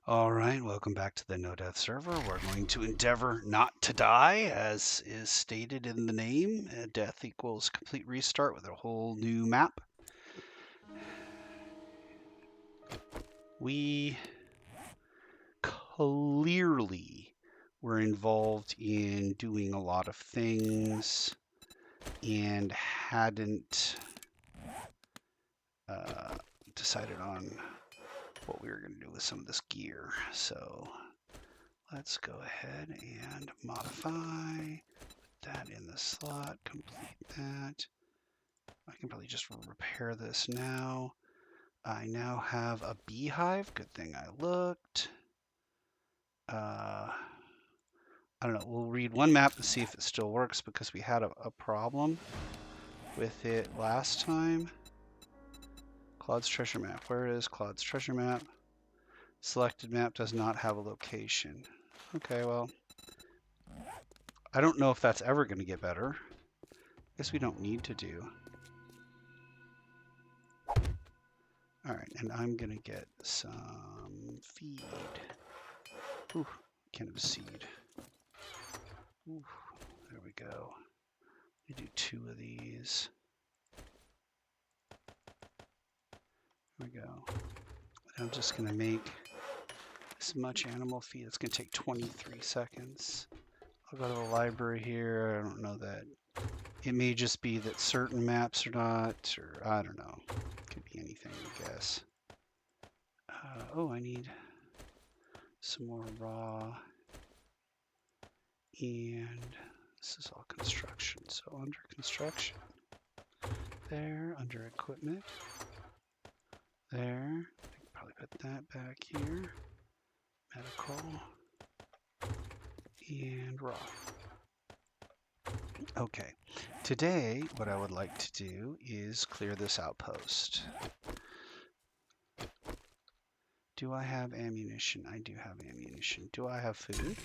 All right, welcome back to the No Death server. We're going to endeavor not to die, as is stated in the name. Death equals complete restart with a whole new map. We clearly were involved in doing a lot of things and hadn't decided on what we were going to do with some of this gear. So let's go ahead and modify that in the slot, complete that. I can probably just repair this now. I now have a beehive. Good thing I looked. I don't know. We'll read one map and see if it still works because we had a problem with it last time. Claude's treasure map. Where is Claude's treasure map? Selected map does not have a location. Okay, well, I don't know if that's ever going to get better. Guess we don't need to do. All right, and I'm going to get some feed. Ooh, can of seed. Ooh, there we go. We do 2 of these. There we go. I'm just going to make this much animal feed. It's going to take 23 seconds. I'll go to the library here. I don't know that. It may just be that certain maps are not, or I don't know. Could be anything, I guess. Oh, I need some more raw. And this is all construction. So under construction, there, under equipment, there. I can probably put that back here. Medical and raw. Okay, today what I would like to do is clear this outpost. Do I have ammunition? I do have ammunition. Do I have food?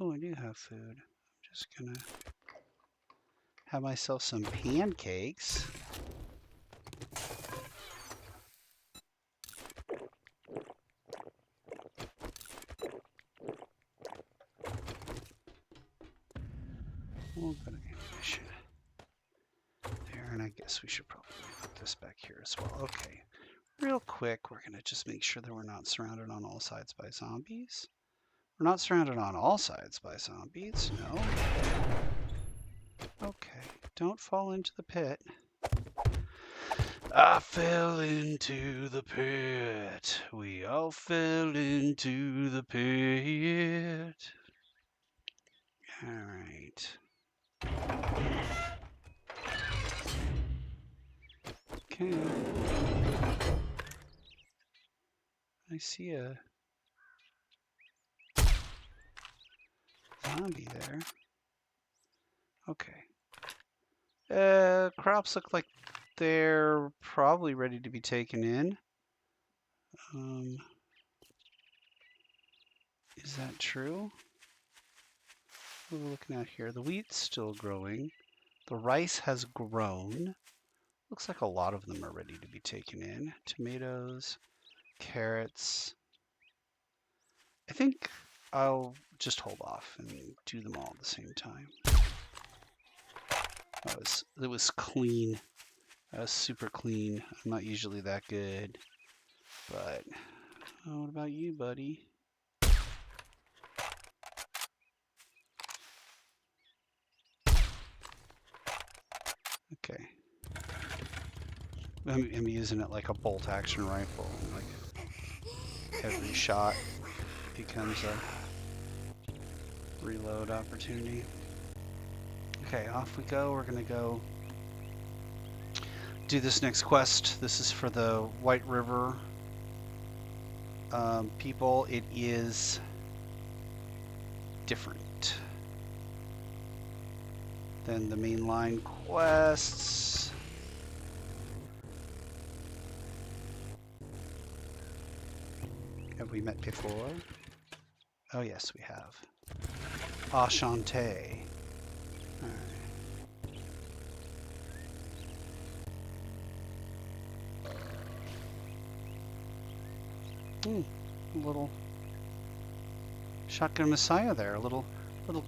Oh, I do have food. I'm just gonna have myself some pancakes. We'll go to ammunition. There, and I guess we should probably put this back here as well. Okay, real quick, we're gonna just make sure that we're not surrounded on all sides by zombies. We're not surrounded on all sides by zombies, no. Okay, don't fall into the pit. I fell into the pit. We all fell into the pit. All right. Okay. I see a zombie there. Okay. Crops look like they're probably ready to be taken in. Is that true? What are we looking at here? The wheat's still growing. The rice has grown. Looks like a lot of them are ready to be taken in. Tomatoes, carrots. I think I'll just hold off and do them all at the same time. It was clean. That was super clean. I'm not usually that good. But what about you, buddy? Okay. I'm using it like a bolt action rifle. Like every shot becomes a reload opportunity. Okay, off we go. We're gonna go do this next quest. This is for the White River people. It is different than the mainline quests. Have we met before? Oh yes, we have. Enchanté. All right. A little Shotgun Messiah there, a little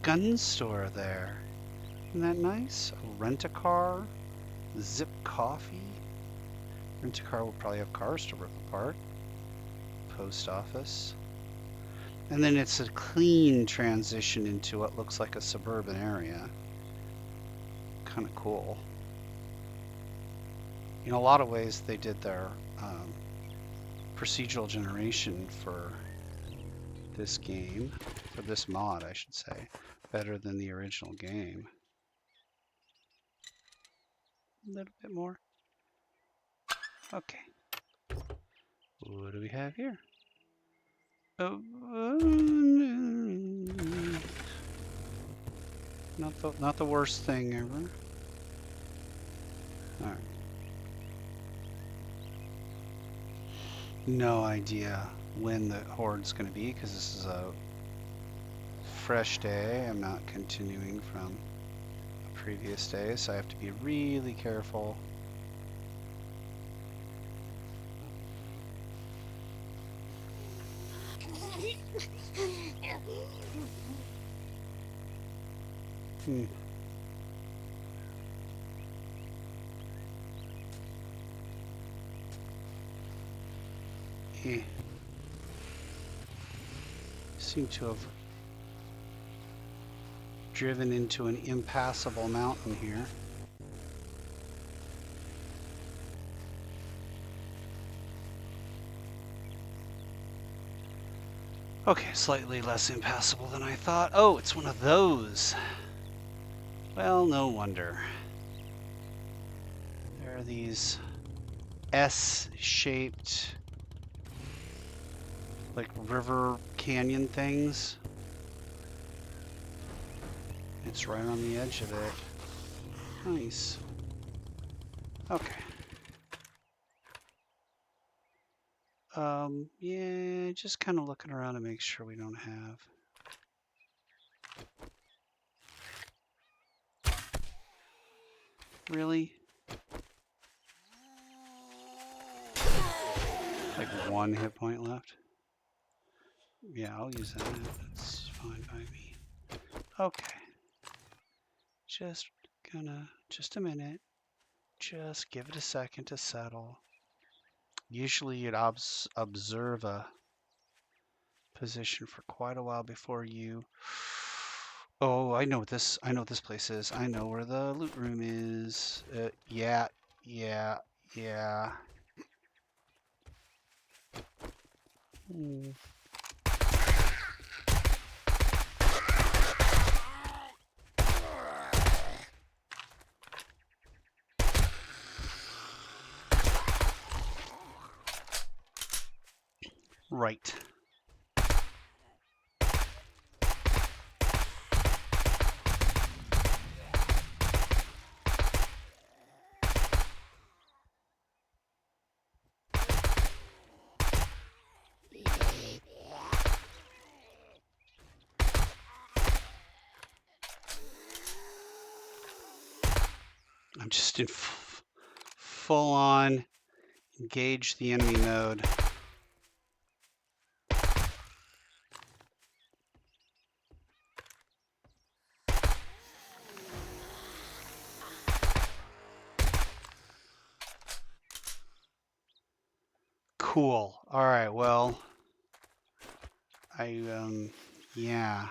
gun store there. Isn't that nice? A rent-a-car, Zip Coffee. Rent-a-car will probably have cars to rip apart. Post office. And then it's a clean transition into what looks like a suburban area. Kind of cool. In a lot of ways, they did their procedural generation for this game, for this mod, I should say, better than the original game. A little bit more. Okay. What do we have here? Oh, not the worst thing ever. All right. No idea when the horde's going to be because this is a fresh day. I'm not continuing from a previous day, so I have to be really careful. Seem to have driven into an impassable mountain here. Okay, slightly less impassable than I thought. Oh, it's one of those. Well, no wonder. There are these S-shaped, like river canyon things. It's right on the edge of it. Nice. Okay. Yeah, just kind of looking around to make sure we don't have. Really? Like 1 hit point left? Yeah, I'll use that. That's fine by me. Okay. Just a minute. Just give it a second to settle. Usually you'd observe a position for quite a while before you... Oh, I know what this place is. I know where the loot room is. Yeah. Right. I'm just in full on engage the enemy mode. Cool. All right. Well, yeah.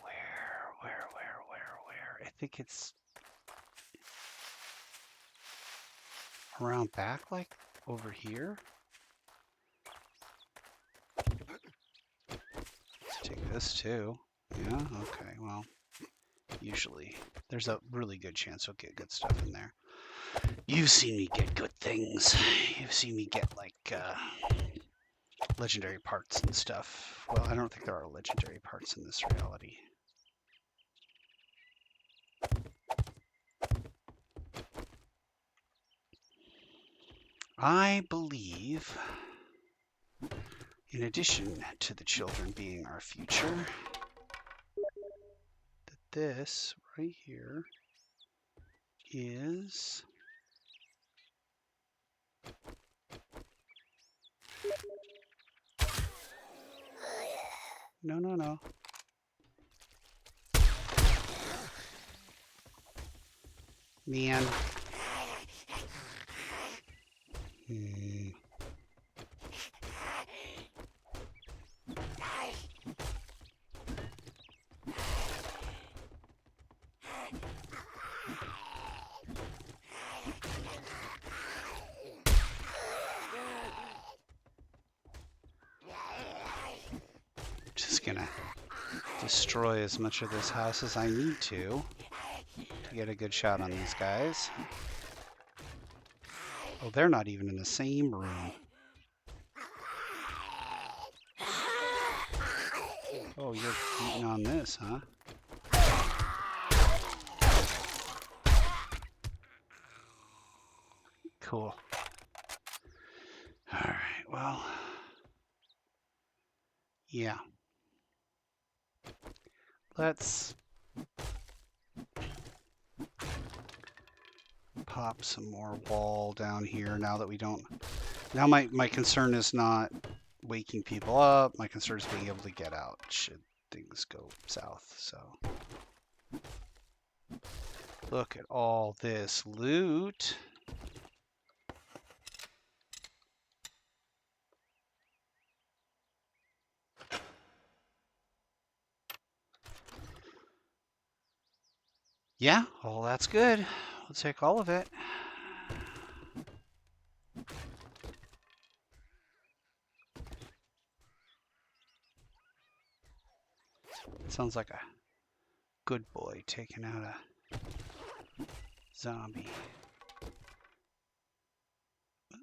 Where? I think it's around back, like over here. Let's take this too. Yeah. Okay. Well, usually there's a really good chance we'll get good stuff in there. You've seen me get good things. You've seen me get like legendary parts and stuff. Well, I don't think there are legendary parts in this reality. I believe, in addition to the children being our future, that this right here is No, no, no. Man. Just gonna destroy as much of this house as I need to get a good shot on these guys. Oh, they're not even in the same room. Oh, you're beating on this, huh? Cool. All right, well, yeah. Let's pop some more wall down here now that we don't... Now my concern is not waking people up. My concern is being able to get out should things go south, so... Look at all this loot. Yeah, well, that's good. We'll take all of it. Sounds like a good boy taking out a zombie.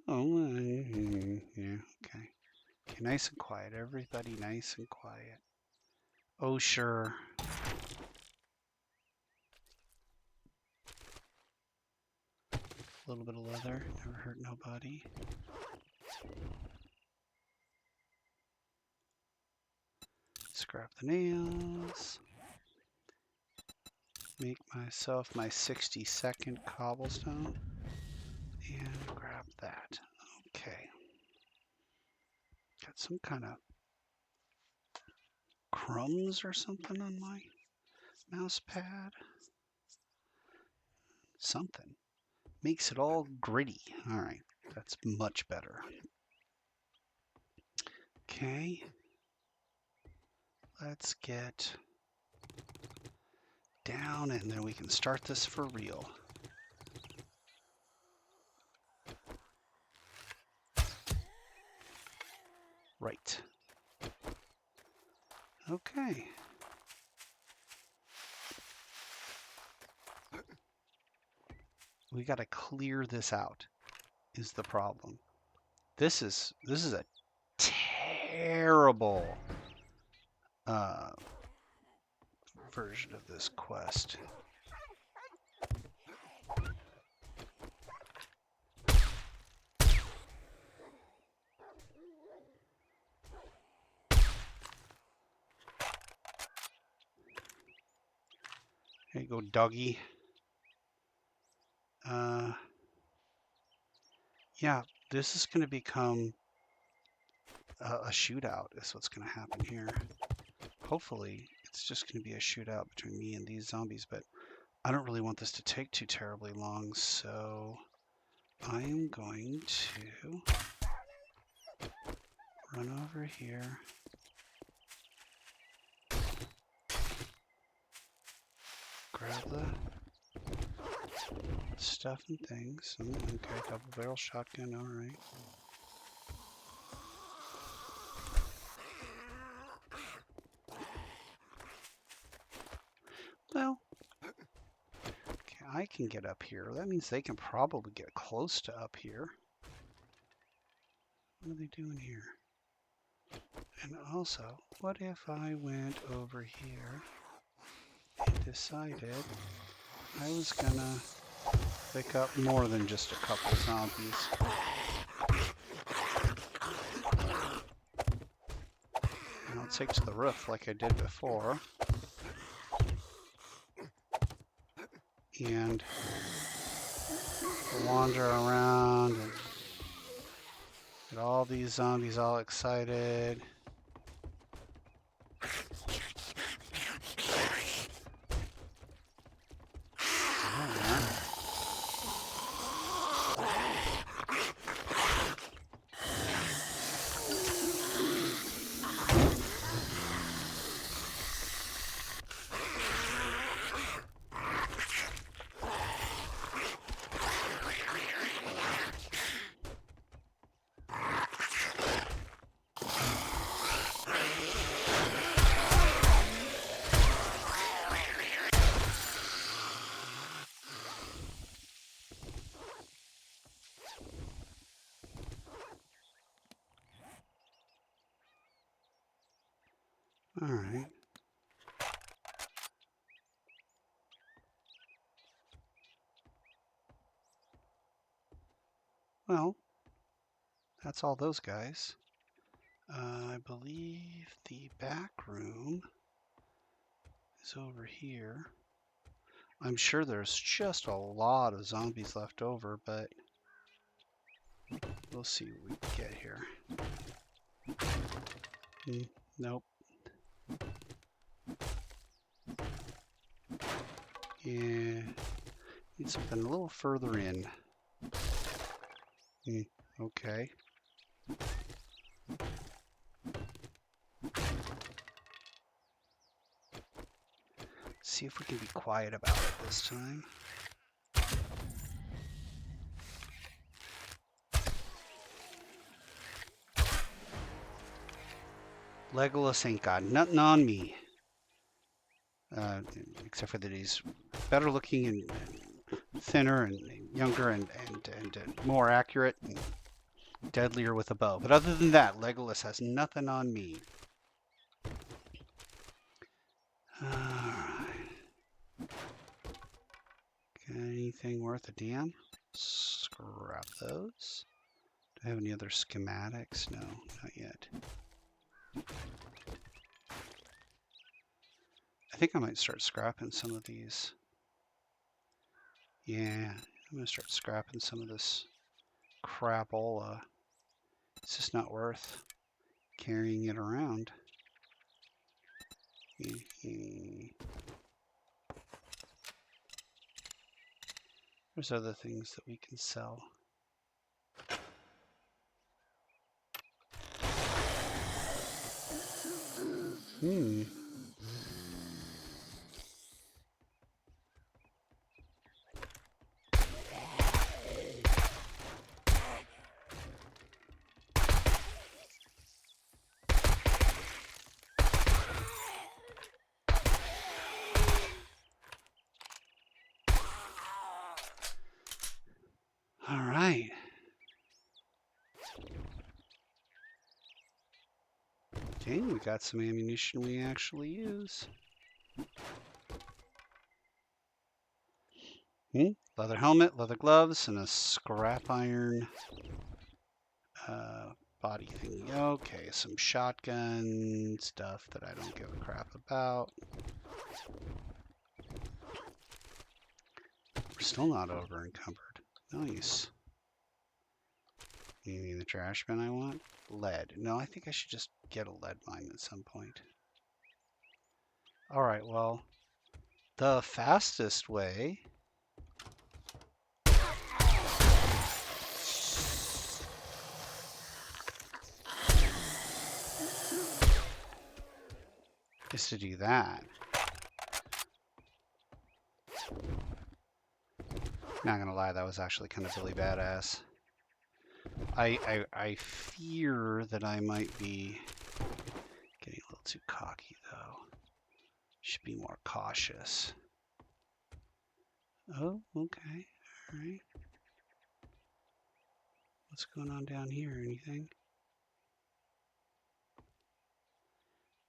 Oh, yeah, okay. Okay, nice and quiet. Everybody nice and quiet. Oh, sure. A little bit of leather, never hurt nobody. Scrap the nails. Make myself my 60-second cobblestone. And grab that. Okay. Got some kind of crumbs or something on my mouse pad. Something. Makes it all gritty. All right. That's much better. Okay. Let's get down and then we can start this for real. Right. Okay. We got to clear this out is the problem. This is a terrible version of this quest. Here you go, doggy. Yeah, this is going to become a shootout is what's going to happen here. Hopefully, it's just going to be a shootout between me and these zombies, but I don't really want this to take too terribly long, so I am going to run over here. Grab the stuff and things. Okay, double barrel shotgun, alright. Well, okay, I can get up here. That means they can probably get close to up here. What are they doing here? And also, what if I went over here and decided I was gonna pick up more than just a couple zombies? And I'll take to the roof like I did before. And wander around and get all these zombies all excited. All right. Well, that's all those guys. I believe the back room is over here. I'm sure there's just a lot of zombies left over, but we'll see what we can get here. Nope. Yeah, need something a little further in. Okay. See if we can be quiet about it this time. Legolas ain't got nothing on me. Except for that he's better looking and thinner and younger and more accurate and deadlier with a bow. But other than that, Legolas has nothing on me. Alright. Got anything worth a damn? Scrap those. Do I have any other schematics? No, not yet. I think I might start scrapping some of these. Yeah, I'm going to start scrapping some of this crapola. It's just not worth carrying it around. There's other things that we can sell. All right. Okay, we got some ammunition we actually use. Leather helmet, leather gloves, and a scrap iron body thingy. Okay, some shotgun stuff that I don't give a crap about. We're still not over encumbered. Nice. You mean the trash bin I want? Lead. No, I think I should just get a lead mine at some point. Alright, well, the fastest way is to do that. Not gonna lie, that was actually kind of really badass. I fear that I might be getting a little too cocky, though. Should be more cautious. Oh, okay. All right. What's going on down here? Anything?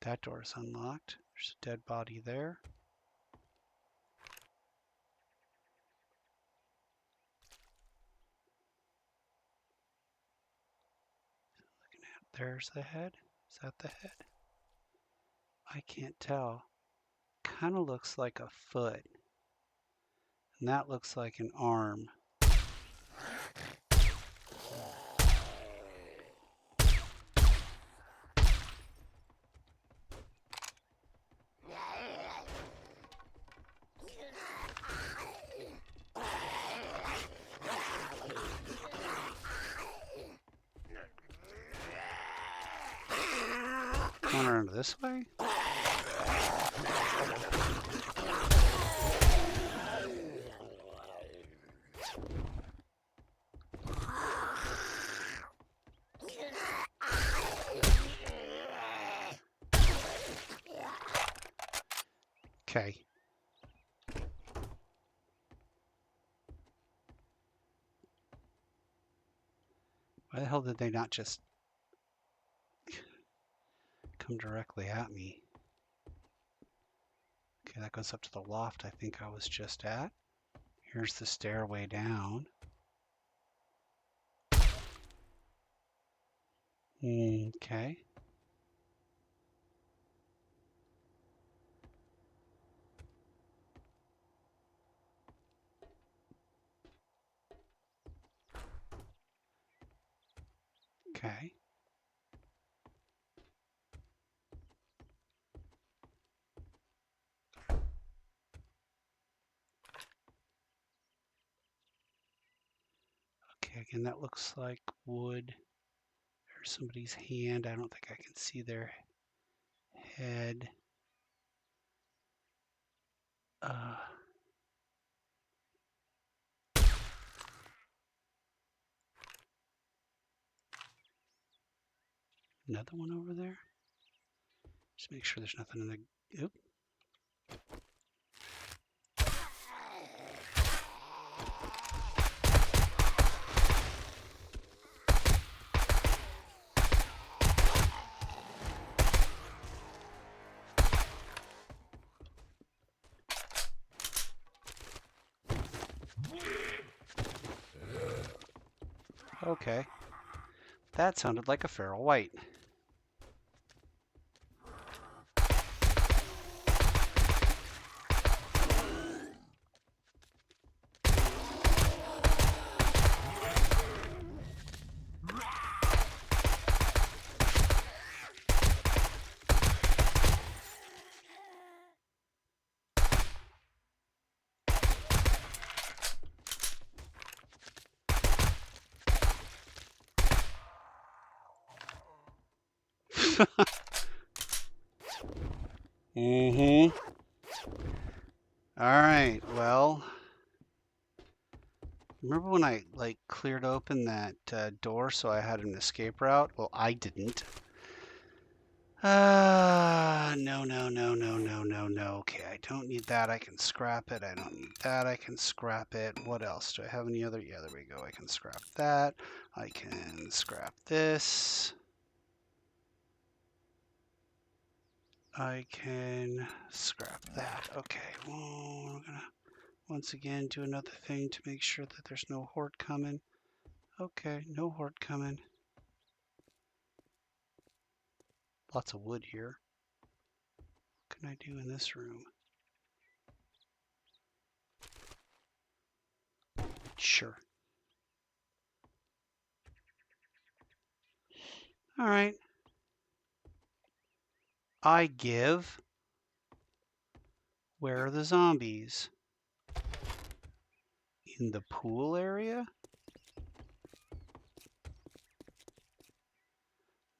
That door is unlocked. There's a dead body there. Looking at, there's the head. Is that the head? I can't tell. Kind of looks like a foot. And that looks like an arm. Going around this way? Okay. Why the hell did they not just come directly at me? Okay, that goes up to the loft I think I was just at. Here's the stairway down. Okay. Okay. Okay, again, that looks like wood. There's somebody's hand. I don't think I can see their head. Another one over there. Just make sure there's nothing in the... Oop. Okay. That sounded like a feral white. Mm-hmm. All right, well, remember when I cleared open that door so I had an escape route? Well, I didn't. No. Okay, I don't need that. I can scrap it. I don't need that. I can scrap it. What else? Do I have any other? Yeah, there we go. I can scrap that. I can scrap this. I can scrap that. Okay, well, we're gonna once again do another thing to make sure that there's no horde coming. Okay, no horde coming. Lots of wood here. What can I do in this room? Sure. All right. I give. Where are the zombies? In the pool area?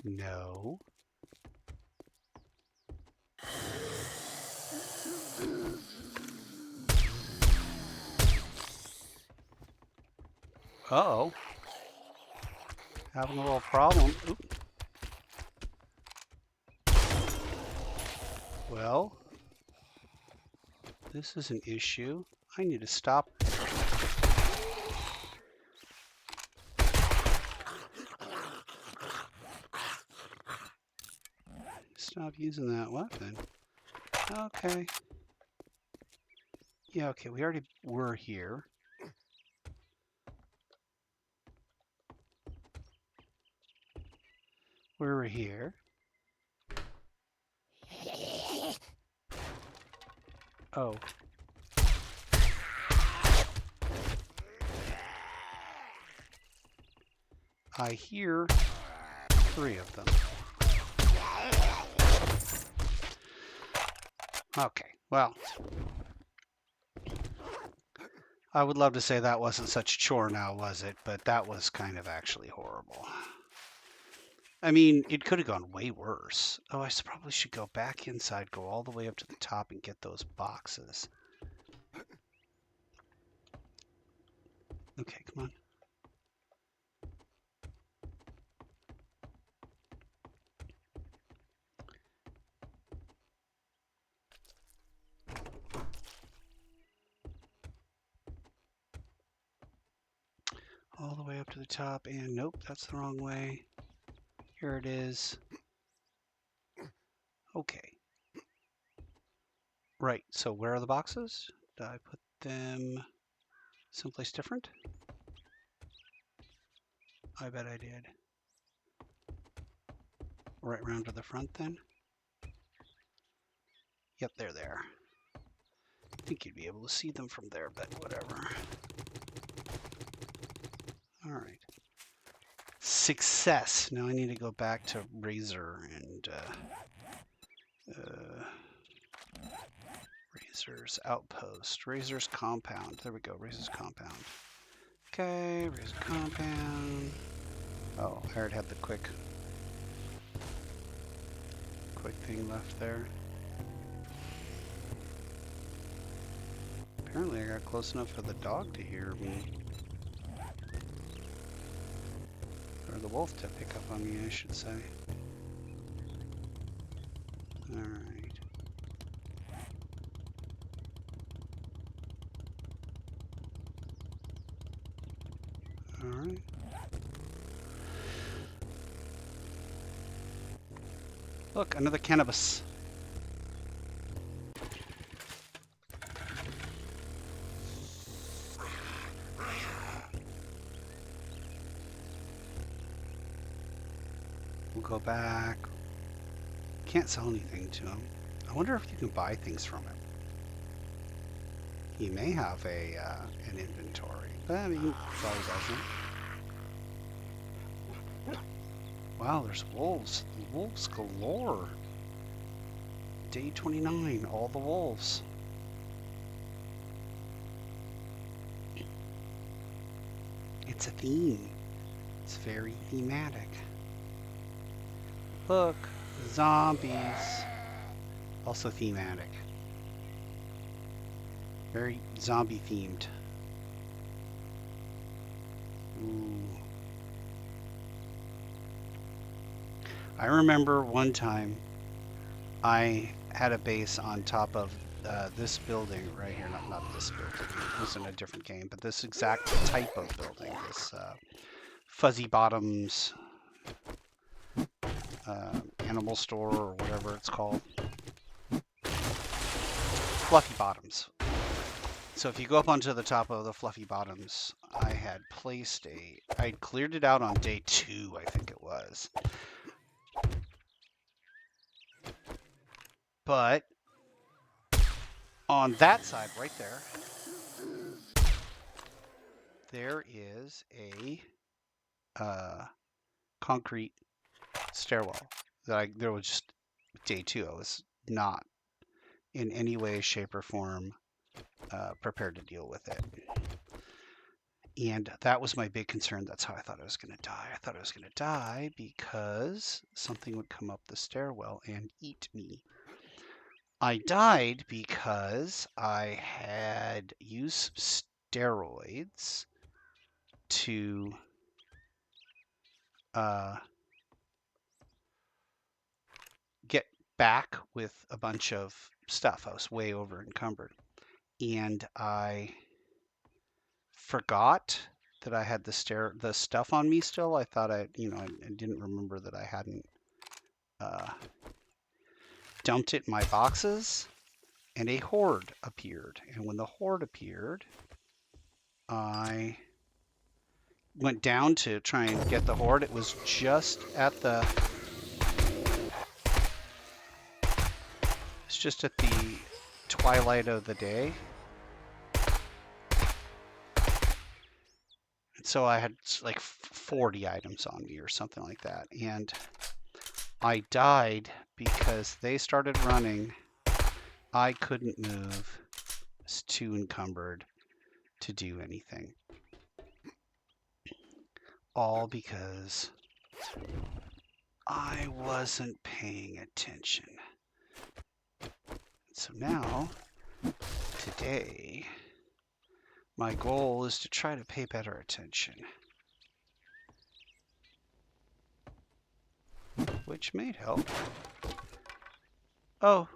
No. Uh-oh. Having a little problem. Oop. Well, this is an issue. I need to stop. Stop using that weapon. Okay. Yeah, okay, we already were here. We were here. Oh. I hear 3 of them. Okay, well. I would love to say that wasn't such a chore now, was it? But that was kind of actually horrible. I mean, it could have gone way worse. Oh, I probably should go back inside, go all the way up to the top and get those boxes. Okay, come on. All the way up to the top, and nope, that's the wrong way. Here it is. Okay. Right, so where are the boxes? Did I put them someplace different? I bet I did. Right round to the front then? Yep, they're there. I think you'd be able to see them from there, but whatever. All right. Success. Now I need to go back to Razor and Razor's outpost. Razor's compound. There we go. Razor's compound. Okay, Razor's compound. Oh, I already had the quick thing left there. Apparently I got close enough for the dog to hear me. Or the wolf to pick up on me, I should say. Alright. Alright. Look, another cannabis. We'll go back. Can't sell anything to him. I wonder if you can buy things from him. He may have an inventory, but I mean, probably doesn't. Wow, there's wolves. Wolves galore. Day 29, all the wolves. It's a theme. It's very thematic. Look, zombies. Also thematic. Very zombie themed. Ooh. I remember one time I had a base on top of this building right here. Not this building. It was in a different game, but this exact type of building. This fuzzy bottoms animal store or whatever it's called. Fluffy bottoms. So if you go up onto the top of the fluffy bottoms, I had placed I'd cleared it out on day 2, I think it was. But on that side right there, there is a concrete stairwell there was just day 2. I was not in any way, shape, or form prepared to deal with it. And that was my big concern. That's how I thought I was going to die. I thought I was going to die because something would come up the stairwell and eat me. I died because I had used steroids to get back with a bunch of stuff. I was way over encumbered. And I forgot that I had the stuff on me still. I thought I didn't remember that I hadn't dumped it in my boxes, and a horde appeared. And when the horde appeared, I went down to try and get the horde. It was just at the twilight of the day. So I had like 40 items on me or something like that. And I died because they started running. I couldn't move. I was too encumbered to do anything. All because I wasn't paying attention. So now, today, my goal is to try to pay better attention. Which may help. Oh.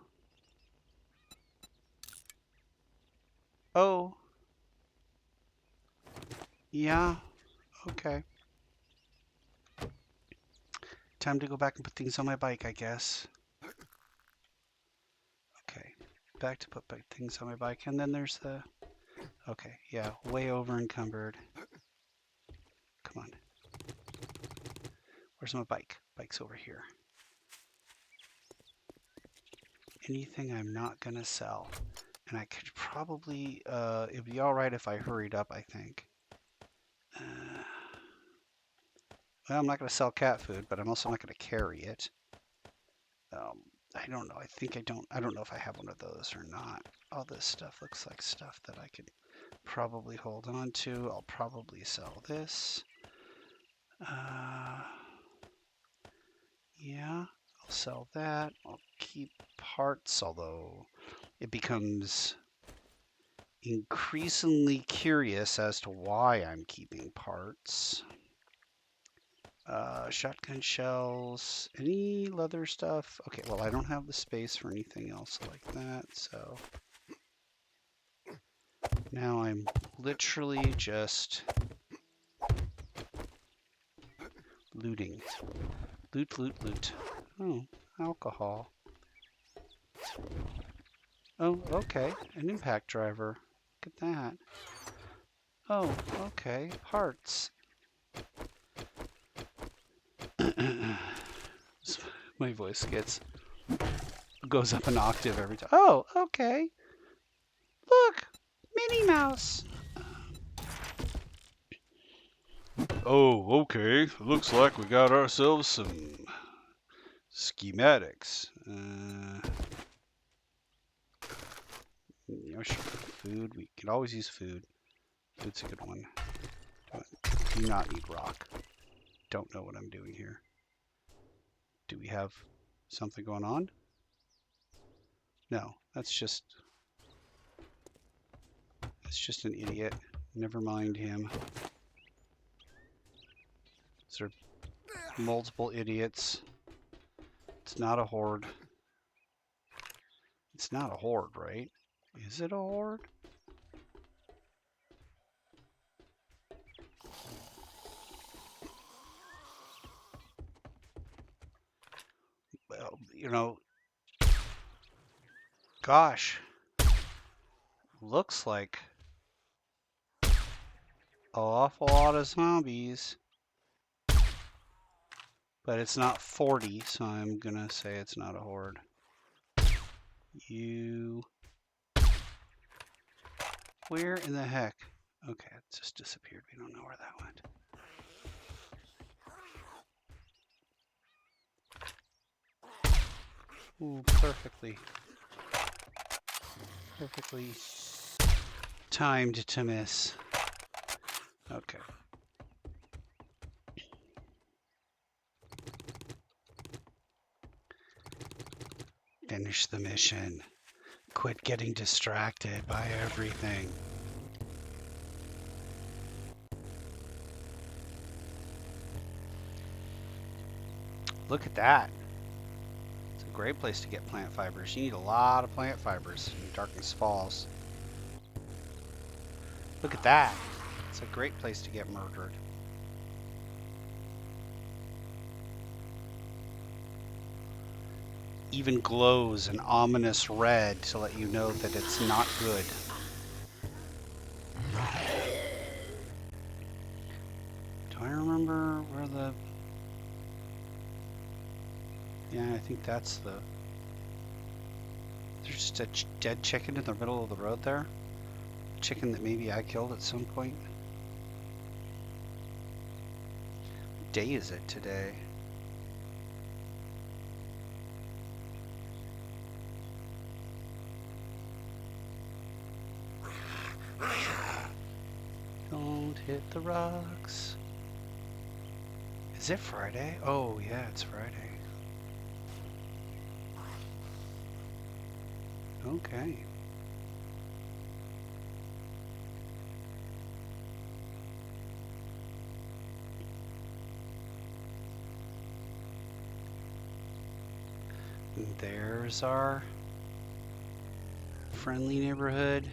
Oh. Yeah. Okay. Time to go back and put things on my bike, I guess. Okay. back to put back things on my bike. And then there's the... Okay, yeah, way over encumbered. Come on. Where's my bike? Bike's over here. Anything I'm not going to sell. And I could probably... it'd be all right if I hurried up, I think. Well, I'm not going to sell cat food, but I'm also not going to carry it. I don't know. I don't know if I have one of those or not. All this stuff looks like stuff that I could probably hold on to. I'll probably sell this. Yeah, I'll sell that. I'll keep parts, although it becomes increasingly curious as to why I'm keeping parts. Shotgun shells, any leather stuff? Okay, well, I don't have the space for anything else like that, so now I'm literally just looting. Loot, loot, loot. Oh, alcohol. Oh, okay, an impact driver. Look at that. Oh, okay, parts. My voice goes up an octave every time. Oh, okay. Look, Minnie Mouse. Oh, okay. Looks like we got ourselves some schematics. Sure, food. We can always use food. Food's a good one. Do not need rock. Don't know what I'm doing here. Do we have something going on? No, that's just an idiot. Never mind him. There are multiple idiots. It's not a horde. It's not a horde, right? Is it a horde? Well, you know, gosh, looks like an awful lot of zombies, but it's not 40, so I'm gonna say it's not a horde. Where in the heck? Okay, it just disappeared. We don't know where that went. Ooh, perfectly timed to miss. Okay. Finish the mission. Quit getting distracted by everything. Look at that. It's a great place to get plant fibers. You need a lot of plant fibers when darkness falls. Look at that. It's a great place to get murdered. Even glows an ominous red to let you know that it's not good. Do I remember where the... Yeah, I think that's the... There's just a dead chicken in the middle of the road there. Chicken that maybe I killed at some point. What day is it today? Don't hit the rocks. Is it Friday? Oh yeah, it's Friday. Okay. There's our friendly neighborhood.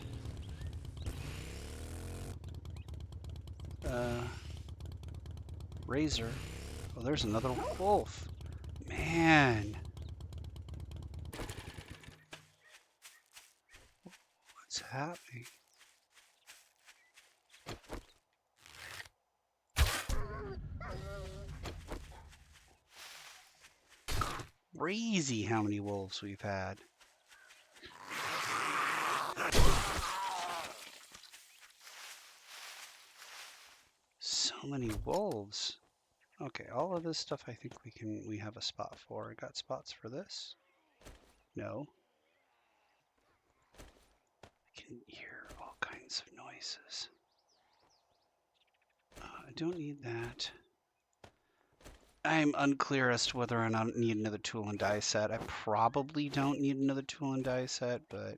Razor. Oh, there's another wolf. Man. crazy how many wolves we've had. So many wolves. Okay, all of this stuff I think we have a spot for. I got spots for this? No. I can hear all kinds of noises. I don't need that. I'm unclear as to whether or not I need another tool and die set. I probably don't need another tool and die set, but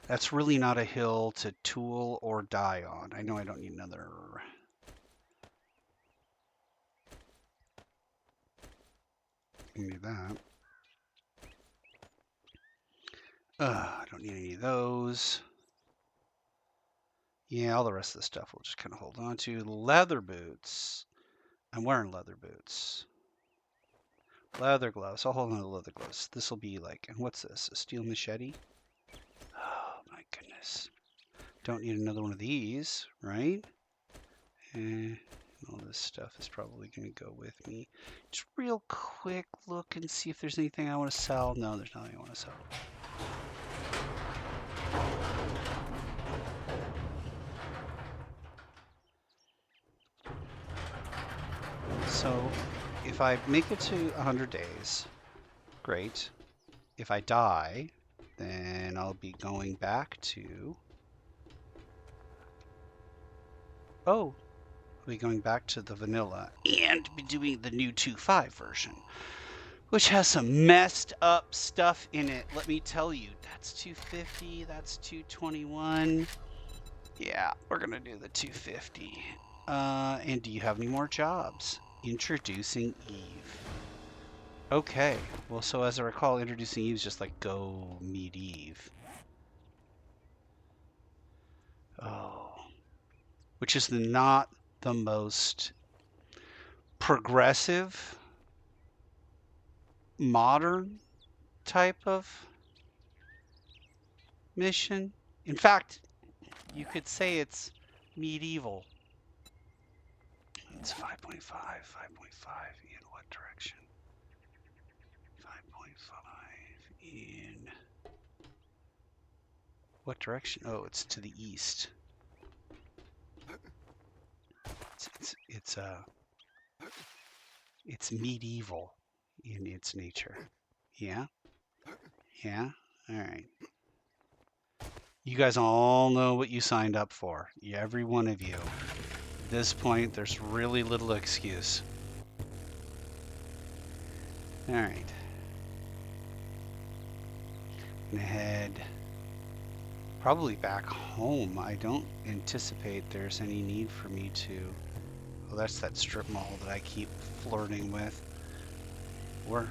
that's really not a hill to tool or die on. I know I don't need another. Need that. I don't need any of those. Yeah, all the rest of the stuff we'll just kind of hold on to. Leather boots. I'm wearing leather boots. Leather gloves. I'll hold on to leather gloves. This will be like, and what's this? A steel machete? Oh my goodness. Don't need another one of these, right? And all this stuff is probably going to go with me. Just real quick look and see if there's anything I want to sell. No, there's nothing I want to sell. So if I make it to 100 days, great. If I die, then I'll be going back to... Oh, I'll be going back to the vanilla and be doing the new 2.5 version, which has some messed up stuff in it. Let me tell you, that's 250, that's 221. Yeah, we're going to do the 250. And do you have any more jobs? Introducing Eve. Okay, well, so as I recall, introducing Eve is just like go meet Eve. Oh, which is not the most progressive, modern type of mission. In fact, you could say it's medieval. It's 5.5, 5.5. In what direction? 5.5 in what direction? Oh, it's to the east. It's medieval in its nature. Yeah? Yeah? All right. You guys all know what you signed up for. Every one of you. At this point, there's really little excuse. All right. I'm gonna head probably back home. I don't anticipate there's any need for me to... Oh, that's that strip mall that I keep flirting with. Or...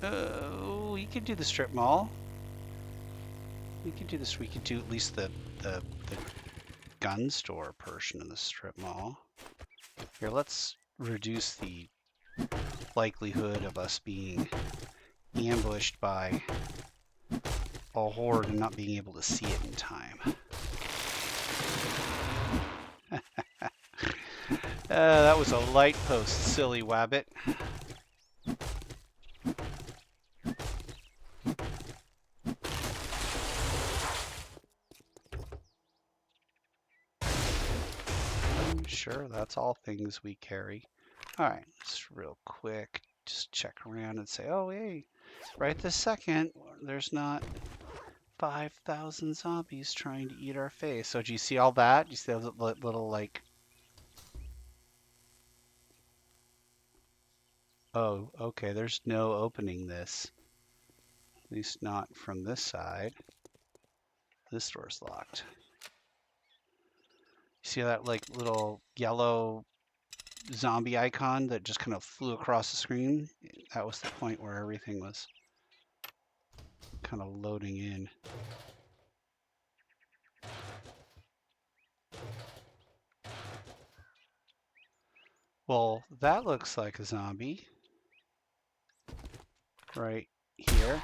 Oh, we could do the strip mall. We could do this. We could do at least the gun store portion of the strip mall. Here, let's reduce the likelihood of us being ambushed by a horde and not being able to see it in time. That was a light post, silly wabbit. Sure, that's all things we carry. All right, just real quick, just check around and say, oh, hey, right this second, there's not 5,000 zombies trying to eat our face. So do you see all that? Do you see those little, like... Oh, okay, there's no opening this. At least not from this side. This door's locked. See that, like, little yellow zombie icon that just kind of flew across the screen? That was the point where everything was kind of loading in. Well, that looks like a zombie. Right here.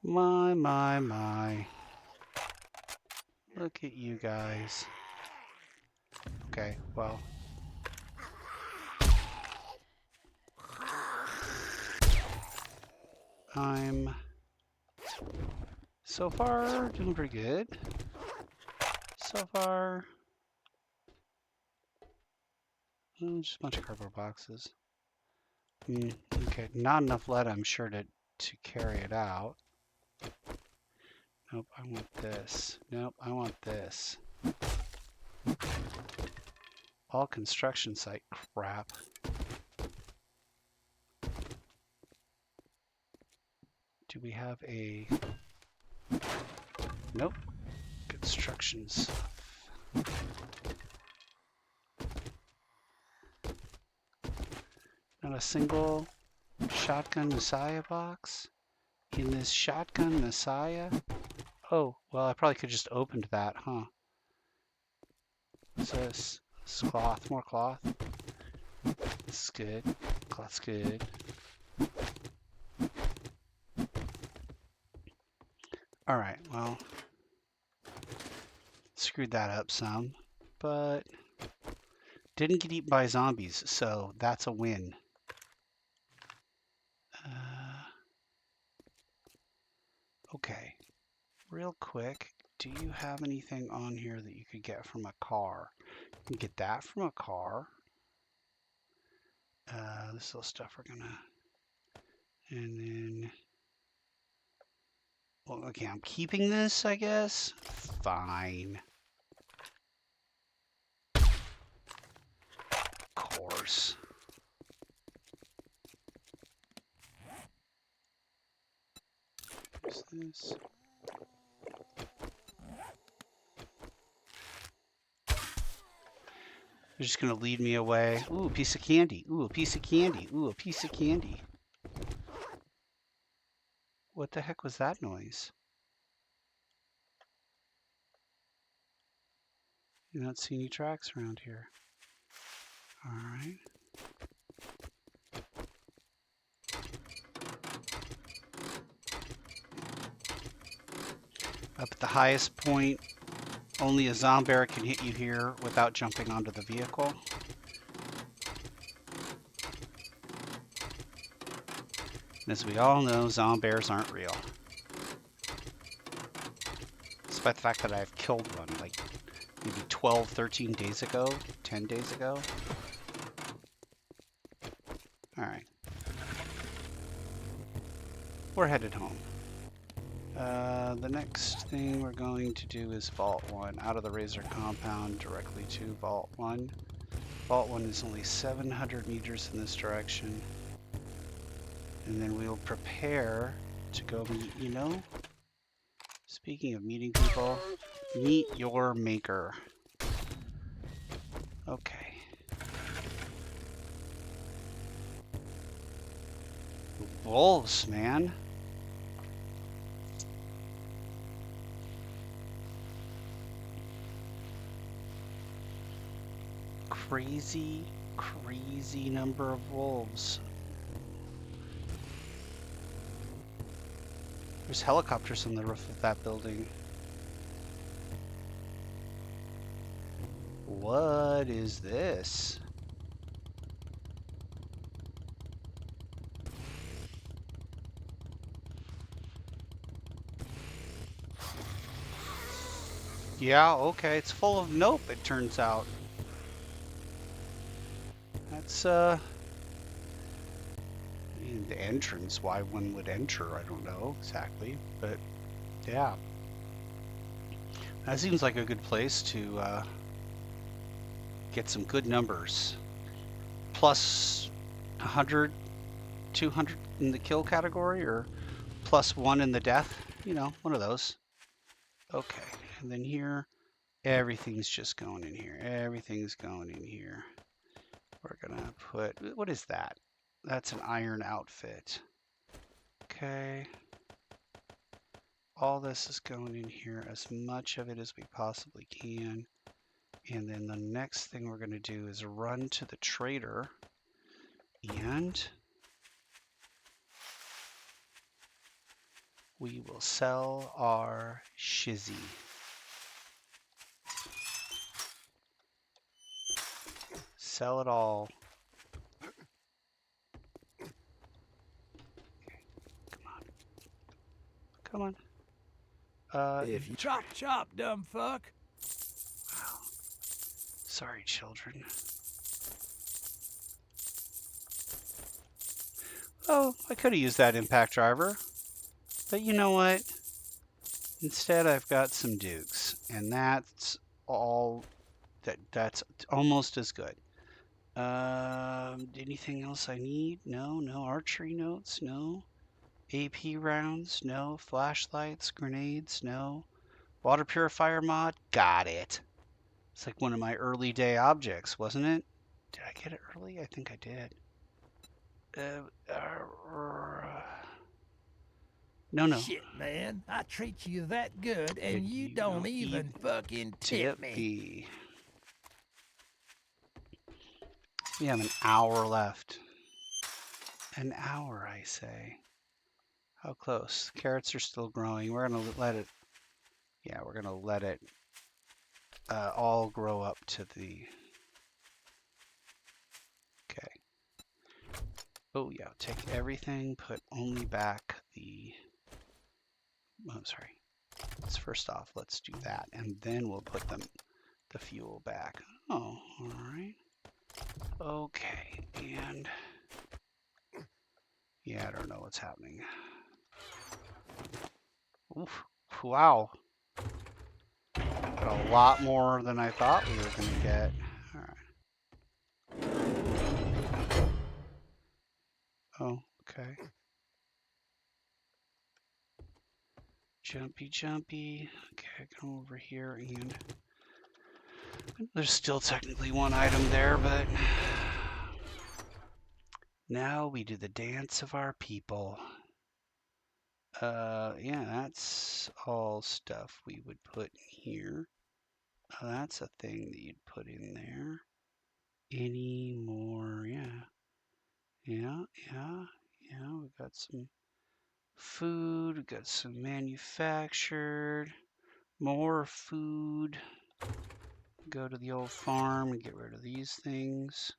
My. Look at you guys. Okay, well. I'm so far doing pretty good. So far, just a bunch of cardboard boxes. Okay, not enough lead, I'm sure, to carry it out. Nope, I want this. Nope, I want this. All construction site crap. Do we have a... Nope. Construction stuff. Not a single shotgun Messiah box in this shotgun Messiah. Oh, well, I probably could just opened that, huh? What's this? This is cloth, more cloth. This is good. Cloth's good. Alright, well, screwed that up some, but didn't get eaten by zombies, so that's a win. Okay, real quick, do you have anything on here that you could get from a car? You can get that from a car. This little stuff we're gonna, and then, well, okay, I'm keeping this, I guess. Fine. Of course. What's this? They're just gonna lead me away. Ooh, a piece of candy. Ooh, a piece of candy. Ooh, a piece of candy. What the heck was that noise? You don't see any tracks around here. Alright. Up at the highest point, only a zombie can hit you here without jumping onto the vehicle. And as we all know, zombies aren't real. Despite the fact that I've killed one like maybe 12, 13 days ago, 10 days ago. Alright. We're headed home. The next thing we're going to do is Vault 1. Out of the Razor compound directly to Vault 1. Vault 1 is only 700 meters in this direction. And then we'll prepare to go meet, you know, speaking of meeting people, meet your maker. Okay. Wolves, man. Crazy, crazy number of wolves. There's helicopters on the roof of that building. What is this? Yeah, okay, it's full of nope, it turns out. That's, I mean, the entrance, why one would enter, I don't know exactly, but yeah. That seems like a good place to get some good numbers. Plus 100, 200 in the kill category, or plus 1 in the death, you know, one of those. Okay, and then here, everything's just going in here. Everything's going in here. We're gonna put, what is that? That's an iron outfit. Okay. All this is going in here, as much of it as we possibly can. And then the next thing we're gonna do is run to the trader and we will sell our shizzy. Sell it all. Come on. If you chop, dumb fuck. Wow. Sorry, children. Oh, I could have used that impact driver. But you know what? Instead, I've got some dukes. And that's all. That's almost as good. Anything else I need? No. No archery notes? No. AP rounds? No. Flashlights? Grenades? No. Water purifier mod? Got it. It's like one of my early day objects, wasn't it? Did I get it early? I think I did. No. Shit, man. I treat you that good, and you don't even fucking tip me. We have an hour left. An hour, I say. How close? Carrots are still growing. We're going to let it... Yeah, we're going to let it all grow up to the... Okay. Oh, yeah. Take everything. Put only back the... Oh, I'm sorry. First off, let's do that. And then we'll put the fuel back. Oh, all right. Okay. And... Yeah, I don't know what's happening. Oof. Wow. Got a lot more than I thought we were going to get. All right. Oh, okay. Jumpy. Okay, come over here and... There's still technically one item there, but... Now we do the dance of our people. Yeah, that's all stuff we would put in here. That's a thing that you'd put in there. Any more? Yeah. We've got some food. We've got some manufactured. More food. Go to the old farm and get rid of these things.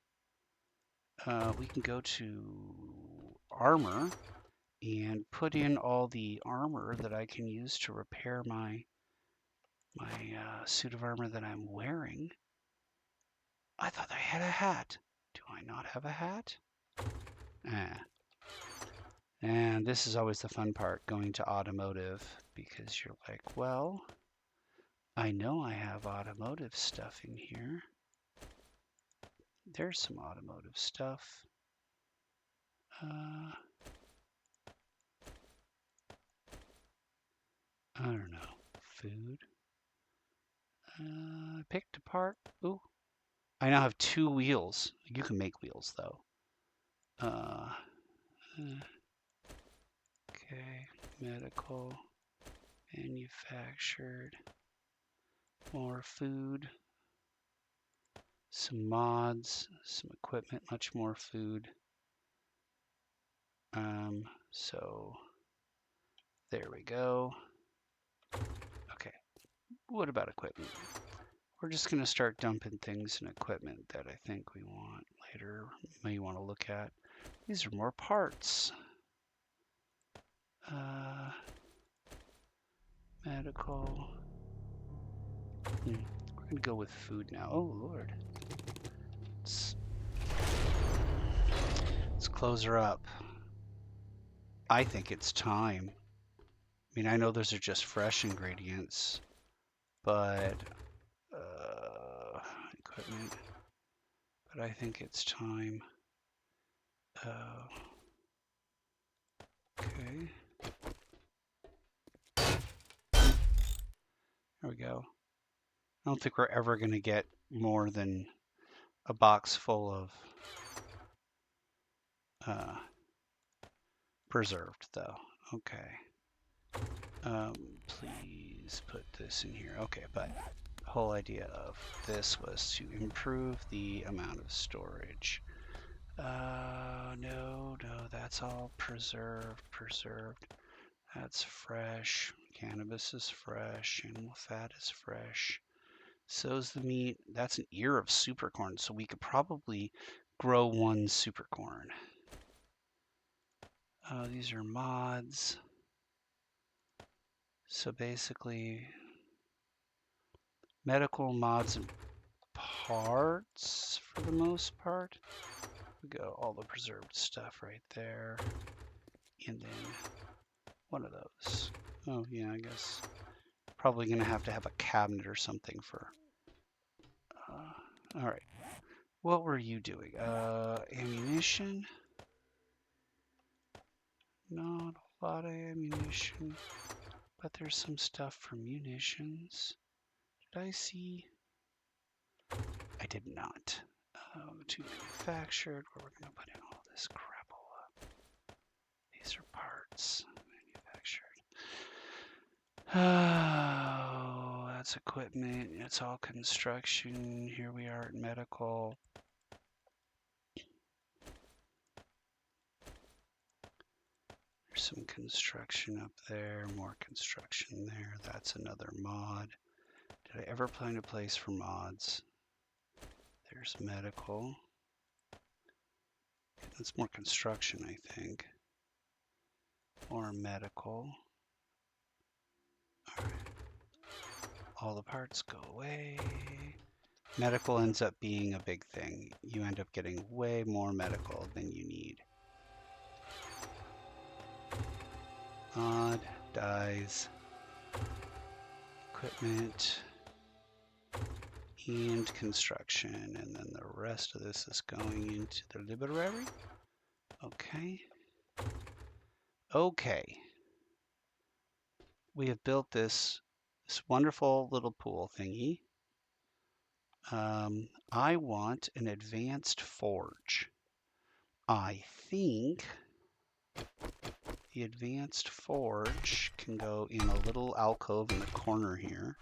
We can go to armor and put in all the armor that I can use to repair my suit of armor that I'm wearing. I thought I had a hat. Do I not have a hat? And this is always the fun part, going to automotive, because you're like, well, I know I have automotive stuff in here. There's some automotive stuff. I don't know. Food. Picked apart. Ooh. I now have 2 wheels. You can make wheels, though. Okay. Medical. Manufactured. More food. Some mods. Some equipment. Much more food. So there we go. Okay. What about equipment? We're just going to start dumping things in equipment that I think we want later. May want to look at. These are more parts. Medical. We're going to go with food now. Oh, Lord. Let's close her up. I think it's time. I mean, I know those are just fresh ingredients, but equipment. But I think it's time. Okay. There we go. I don't think we're ever going to get more than a box full of preserved, though. Okay. Please put this in here. Okay, but the whole idea of this was to improve the amount of storage. No, that's all preserved. That's fresh. Cannabis is fresh. Animal fat is fresh. So's the meat. That's an ear of supercorn, so we could probably grow one supercorn. These are mods. So basically, medical mods and parts for the most part. We go all the preserved stuff right there. And then one of those. Oh yeah, I guess probably gonna have to have a cabinet or something for. All right. What were you doing? Ammunition. Not a lot of ammunition, but there's some stuff for munitions. Did I see? I did not. To manufactured, where we're gonna put in all this crapola. These are parts. Manufactured. Oh, that's equipment. It's all construction. Here we are at medical. There's some construction up there. More construction there. That's another mod. Did I ever find a place for mods? There's medical. That's more construction, I think. Or medical. All right. All the parts go away. Medical ends up being a big thing. You end up getting way more medical than you need. Mod, dyes, equipment, and construction. And then the rest of this is going into the library. Okay. Okay. We have built this wonderful little pool thingy. I want an advanced forge. I think the advanced forge can go in a little alcove in the corner here.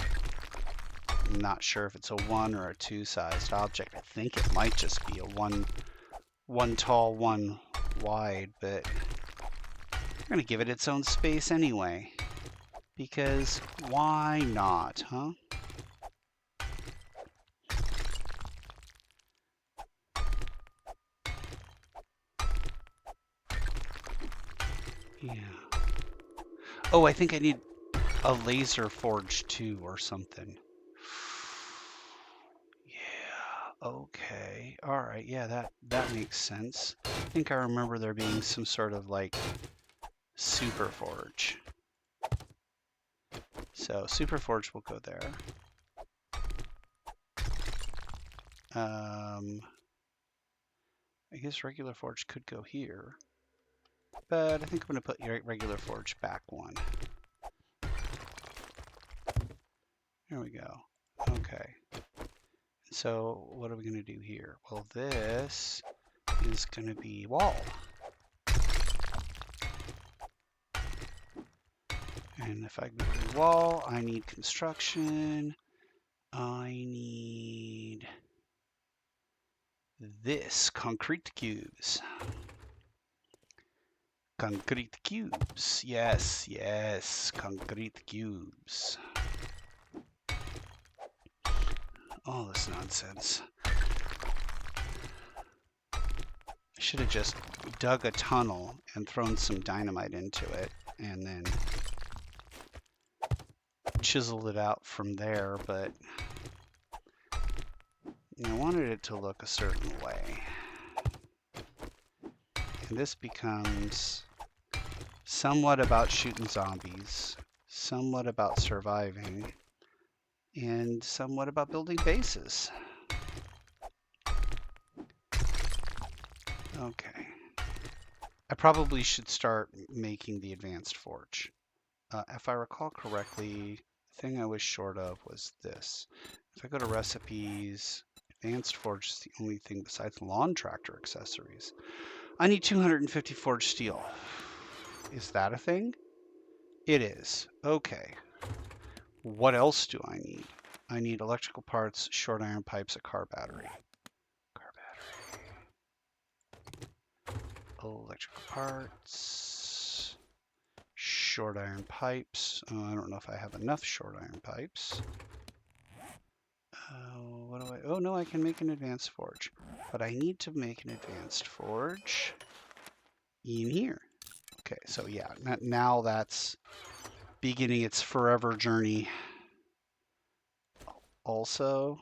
I'm not sure if it's a 1 or a 2 sized object. I think it might just be a one tall, one wide, but we're going to give it its own space anyway. Because why not, huh? Yeah. Oh, I think I need a laser forge too or something. Yeah, okay. All right, yeah, that makes sense. I think I remember there being some sort of like super forge. So super forge will go there. I guess regular forge could go here. But I think I'm going to put regular forge back one. There we go. Okay. So what are we going to do here? Well, this is going to be wall. And if I go to wall, I need construction. I need this, concrete cubes. Concrete cubes. Yes, yes, concrete cubes. All this nonsense. I should have just dug a tunnel and thrown some dynamite into it and then chiseled it out from there, but I wanted it to look a certain way. And this becomes somewhat about shooting zombies, somewhat about surviving, and somewhat about building bases. Okay. I probably should start making the advanced forge. If I recall correctly, the thing I was short of was this. If I go to recipes, advanced forge is the only thing besides lawn tractor accessories. I need 250 forged steel. Is that a thing? It is. Okay. What else do I need? I need electrical parts, short iron pipes, a car battery. Car battery. Electrical parts. short iron pipes. I don't know if I have enough short iron pipes. What do I... Oh, no, I can make an advanced forge. But I need to make an advanced forge in here. Okay, so yeah, now that's beginning its forever journey. Also,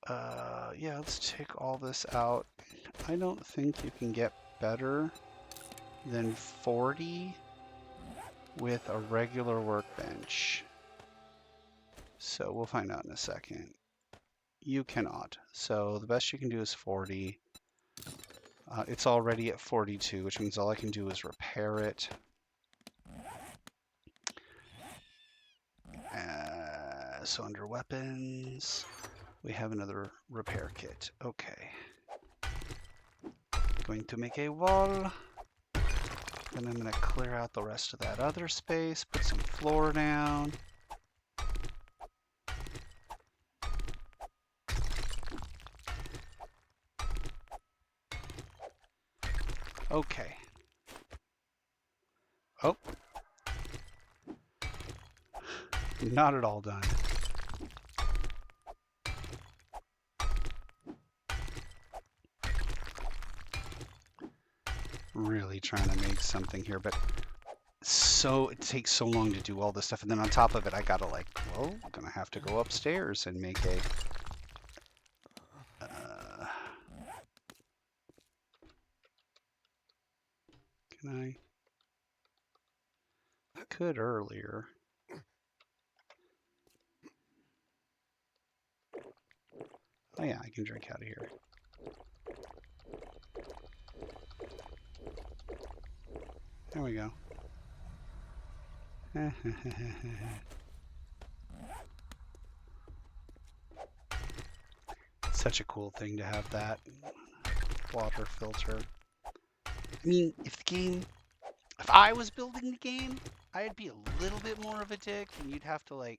yeah, let's take all this out. I don't think you can get better than 40 with a regular workbench. So we'll find out in a second. You cannot. So the best you can do is 40. It's already at 42, which means all I can do is repair it. So under weapons, we have another repair kit. Okay. Going to make a wall. Then I'm going to clear out the rest of that other space, put some floor down. Okay. Oh. Not at all done. Really trying to make something here, but it takes so long to do all this stuff, and then on top of it I gotta I'm gonna have to go upstairs and make a I could earlier. Oh yeah, I can drink out of here. There we go. Such a cool thing to have that water filter. I mean, if I was building the game, I'd be a little bit more of a dick, and you'd have to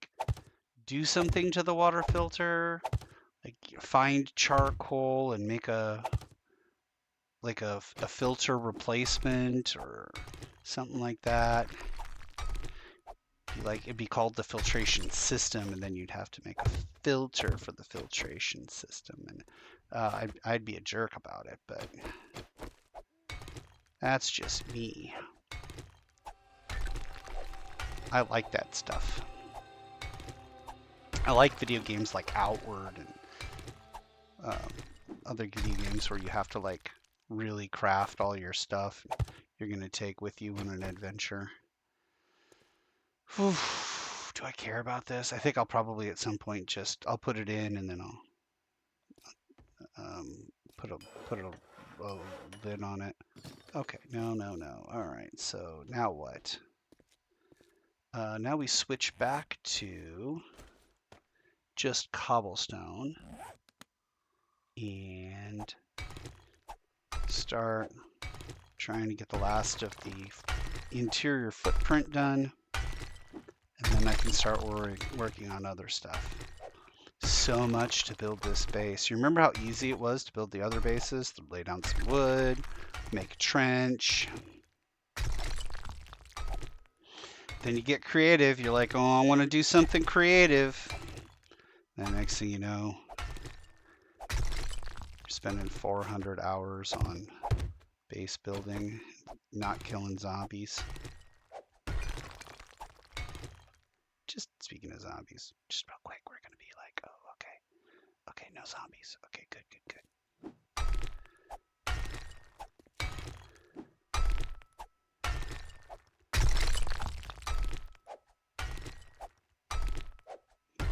do something to the water filter, find charcoal and make a filter replacement or something like that. It'd be called the filtration system, and then you'd have to make a filter for the filtration system, and I'd be a jerk about it, but that's just me. I like that stuff. I like video games like Outward and other video games where you have to really craft all your stuff you're going to take with you on an adventure. Whew. Do I care about this? I think I'll probably at some point I'll put it in, and then I'll put a lid on it. Okay, no. All right, so now what? Now we switch back to just cobblestone and start trying to get the last of the interior footprint done, and then I can start working on other stuff. So much to build this base. You remember how easy it was to build the other bases? To lay down some wood, make a trench. Then you get creative. You're like, oh, I want to do something creative. Then next thing you know, you're spending 400 hours on base building, not killing zombies. Just speaking of zombies, just real quick, we're going to be like, oh, okay, no zombies. Okay, good.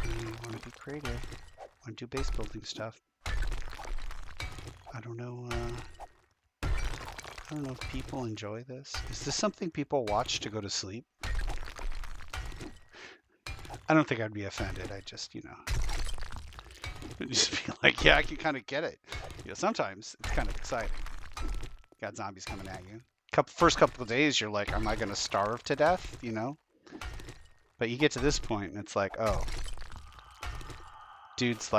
I want to be creative. I want to do base building stuff. I don't know if people enjoy this. Is this something people watch to go to sleep? I don't think I'd be offended. I just, just be like, yeah, I can kind of get it. Sometimes it's kind of exciting. Got zombies coming at you. First couple of days, you're like, am I going to starve to death? But you get to this point, and it's like, oh, dude's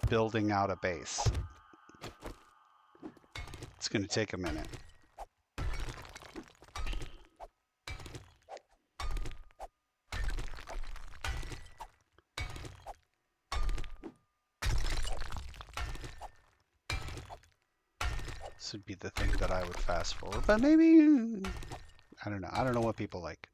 building out a base. It's going to take a minute. This would be the thing that I would fast forward, but maybe, I don't know. I don't know what people like.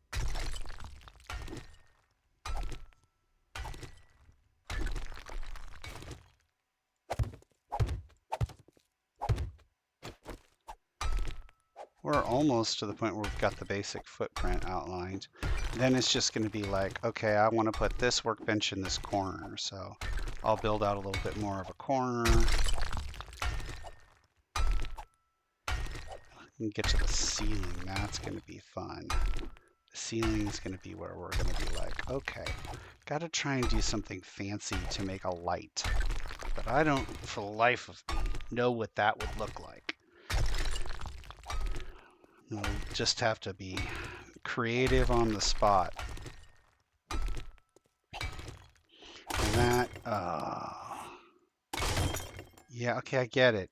We're almost to the point where we've got the basic footprint outlined. Then it's just going to be like, okay, I want to put this workbench in this corner. So I'll build out a little bit more of a corner. And get to the ceiling. That's going to be fun. The ceiling is going to be where we're going to be like, okay, got to try and do something fancy to make a light. But I don't, for the life of me, know what that would look like. We'll just have to be creative on the spot. And that, yeah, okay, I get it.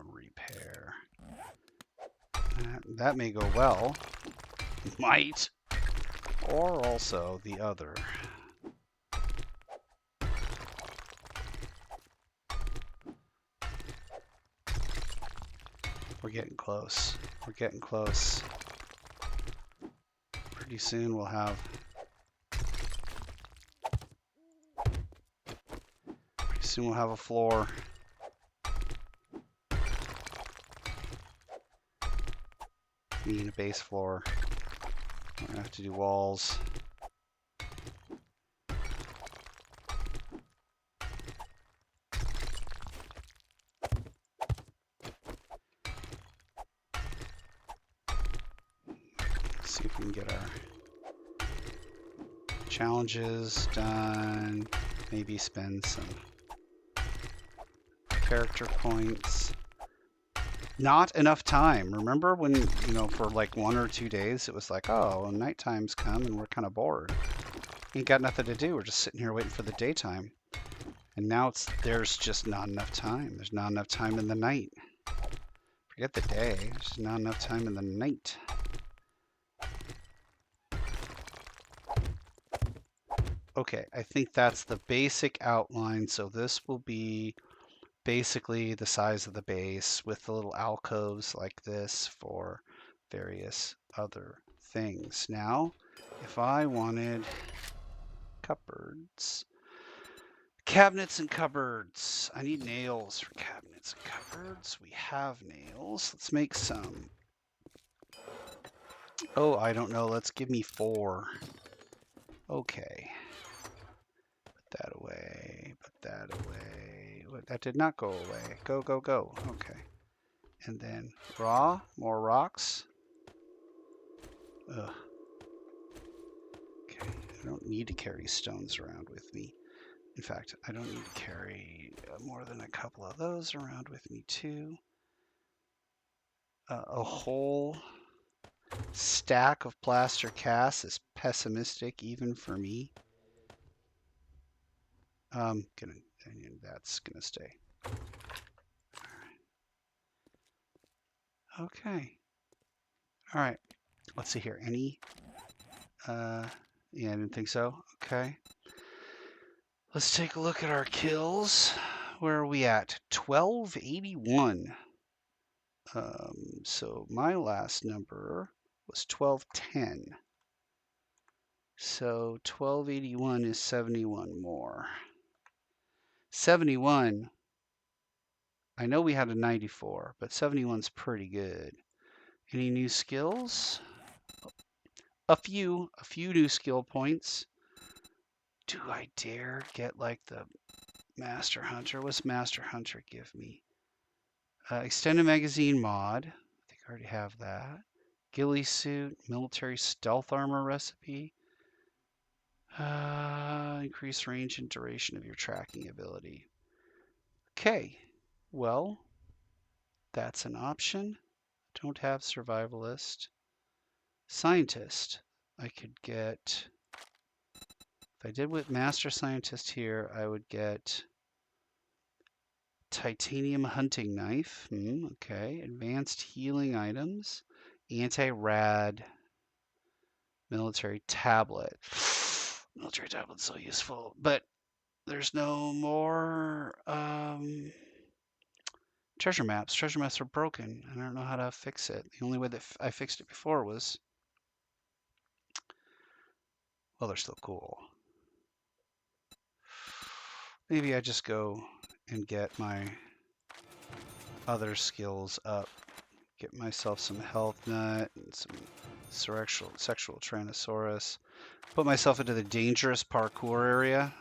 Repair. That may go well. Might. Or also the other. We're getting close. We're getting close. Pretty soon we'll have... Pretty soon we'll have a floor. We need a base floor. We're gonna have to do walls. See if we can get our challenges done. Maybe spend some character points. Not enough time. Remember when, you know, for like 1 or 2 days, it was like, oh, well, nighttime's come and we're kind of bored. Ain't got nothing to do. We're just sitting here waiting for the daytime. And now there's just not enough time. There's not enough time in the night. Forget the day. There's just not enough time in the night. Okay, I think that's the basic outline. So this will be basically the size of the base with the little alcoves like this for various other things. Now, if I wanted cupboards, cabinets and cupboards, I need nails for cabinets and cupboards. We have nails. Let's make some. Oh, I don't know. Let's give me 4. Okay. Put that away. Put that away. That did not go away. Go, go, go. Okay. And then more rocks. Ugh. Okay, I don't need to carry stones around with me. In fact, I don't need to carry more than a couple of those around with me too. A whole stack of plaster casts is pessimistic even for me. That's gonna stay. Okay. All right. Let's see here. Any? Yeah, I didn't think so. Okay. Let's take a look at our kills. Where are we at? 1281. So my last number was 1210. So 1281 is 71 more. 71. I know we had a 94, but 71's pretty good. Any new skills? A few new skill points. Do I dare get like the Master Hunter? What's Master Hunter give me? Extended magazine mod. I think I already have that. Ghillie suit, military stealth armor recipe. Increase range and duration of your tracking ability. Okay, well, that's an option. Don't have survivalist. Scientist. I could get, if I did with master scientist here, I would get titanium hunting knife. Okay, advanced healing items. Anti-rad military tablet. Military tablet's so useful, but there's no more Treasure maps. Treasure maps are broken. I don't know how to fix it. The only way that I fixed it before was... Well, they're still cool. Maybe I just go and get my other skills up. Get myself some health nut and some sexual Tyrannosaurus. Put myself into the dangerous parkour area.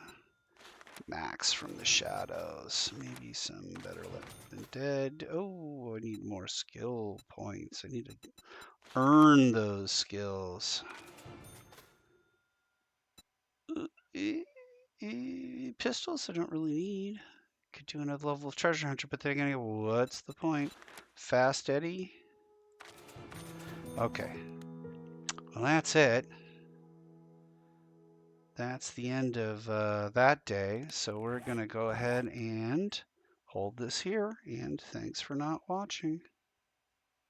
Max from the shadows. Maybe some better left than dead. Oh, I need more skill points. I need to earn those skills. Pistols I don't really need. Could do another level of treasure hunter, but then again, what's the point? Fast Eddie? Okay. Well, that's it. That's the end of that day. So we're going to go ahead and hold this here. And thanks for not watching.